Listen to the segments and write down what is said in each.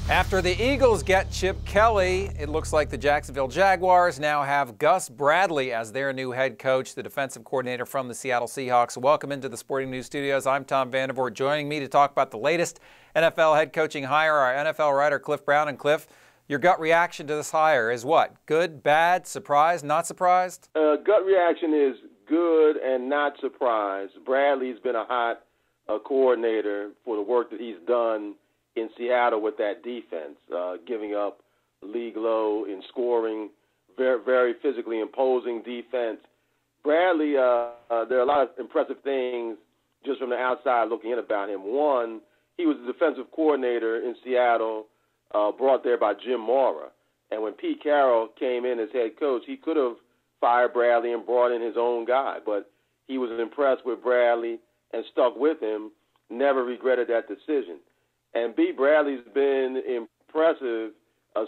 After the Eagles get Chip Kelly, it looks like the Jacksonville Jaguars now have Gus Bradley as their new head coach, the defensive coordinator from the Seattle Seahawks. Welcome into the Sporting News Studios. I'm Tom Vandervoort. Joining me to talk about the latest NFL head coaching hire, our NFL writer Cliff Brown. And Cliff, your gut reaction to this hire is what? Good, bad, surprised, not surprised? Gut reaction is good and not surprised. Bradley's been a hot coordinator for the work that he's done in Seattle with that defense, giving up league low in scoring, very, very physically imposing defense. Bradley, there are a lot of impressive things just from the outside looking in about him. One, he was the defensive coordinator in Seattle, brought there by Jim Mora. And when Pete Carroll came in as head coach, he could have fired Bradley and brought in his own guy. But he was impressed with Bradley and stuck with him, never regretted that decision. And B, Bradley's been impressive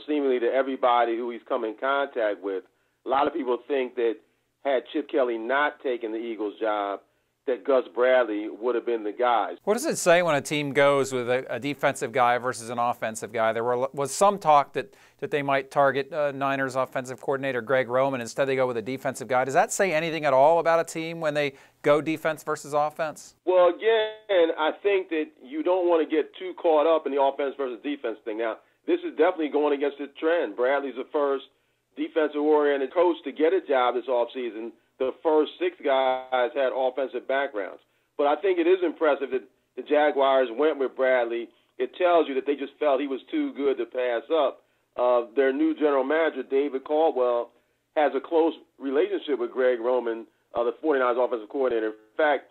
seemingly to everybody who he's come in contact with. A lot of people think that had Chip Kelly not taken the Eagles' job, that Gus Bradley would have been the guy. What does it say when a team goes with a defensive guy versus an offensive guy? There was some talk that they might target Niners offensive coordinator Greg Roman. Instead, they go with a defensive guy. Does that say anything at all about a team when they go defense versus offense? Well, again, I think that you don't want to get too caught up in the offense versus defense thing. Now, this is definitely going against the trend. Bradley's the first defensive-oriented coach to get a job this offseason. The first 6 guys had offensive backgrounds. But I think it is impressive that the Jaguars went with Bradley. It tells you that they just felt he was too good to pass up. Their new general manager, David Caldwell, has a close relationship with Greg Roman, the 49ers offensive coordinator. In fact,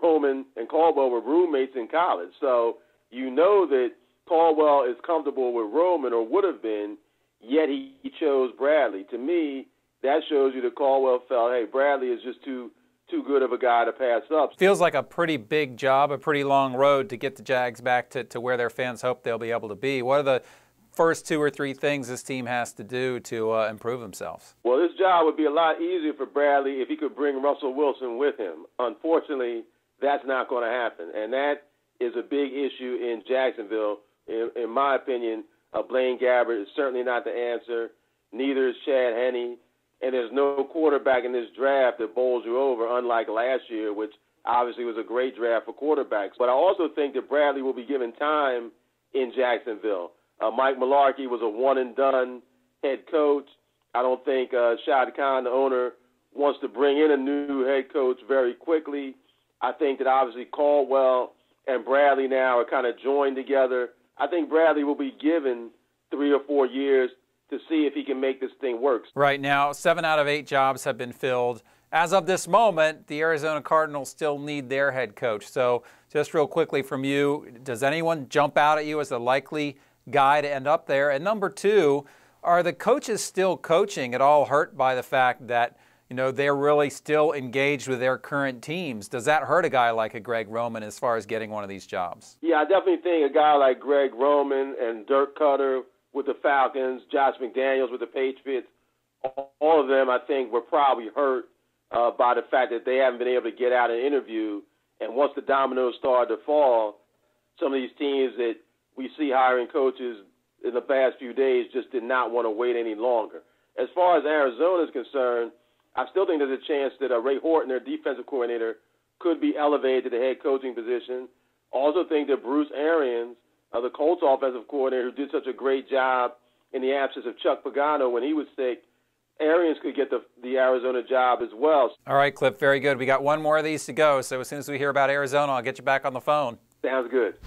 Roman and Caldwell were roommates in college. So you know that Caldwell is comfortable with Roman, or would have been, yet he chose Bradley. To me, that shows you that Caldwell felt, hey, Bradley is just too good of a guy to pass up. Feels like a pretty big job, a pretty long road to get the Jags back to where their fans hope they'll be able to be. What are the first 2 or 3 things this team has to do to improve themselves? Well, this job would be a lot easier for Bradley if he could bring Russell Wilson with him. Unfortunately, that's not going to happen, and that is a big issue in Jacksonville. In my opinion, Blaine Gabbert is certainly not the answer. Neither is Chad Henne. And there's no quarterback in this draft that bowls you over, unlike last year, which obviously was a great draft for quarterbacks. But I also think that Bradley will be given time in Jacksonville. Mike Mularkey was a one-and-done head coach. I don't think Shad Khan, the owner, wants to bring in a new head coach very quickly. I think that obviously Caldwell and Bradley now are kind of joined together. I think Bradley will be given 3 or 4 years to see if he can make this thing work. Right now, 7 out of 8 jobs have been filled. As of this moment, the Arizona Cardinals still need their head coach. So just real quickly from you, does anyone jump out at you as a likely guy to end up there? And number 2, are the coaches still coaching at all hurt by the fact that, they're really still engaged with their current teams? Does that hurt a guy like a Greg Roman as far as getting one of these jobs? Yeah, I definitely think a guy like Greg Roman and Dirk Cutter with the Falcons, Josh McDaniels with the Patriots, all of them, I think, were probably hurt by the fact that they haven't been able to get out and interview. And once the dominoes started to fall, some of these teams that we see hiring coaches in the past few days just did not want to wait any longer. As far as Arizona is concerned, I still think there's a chance that Ray Horton, their defensive coordinator, could be elevated to the head coaching position. Also think that Bruce Arians, the Colts offensive coordinator, who did such a great job in the absence of Chuck Pagano when he was sick, Arians could get the Arizona job as well. All right, Cliff, very good. We got one more of these to go, so as soon as we hear about Arizona, I'll get you back on the phone. Sounds good.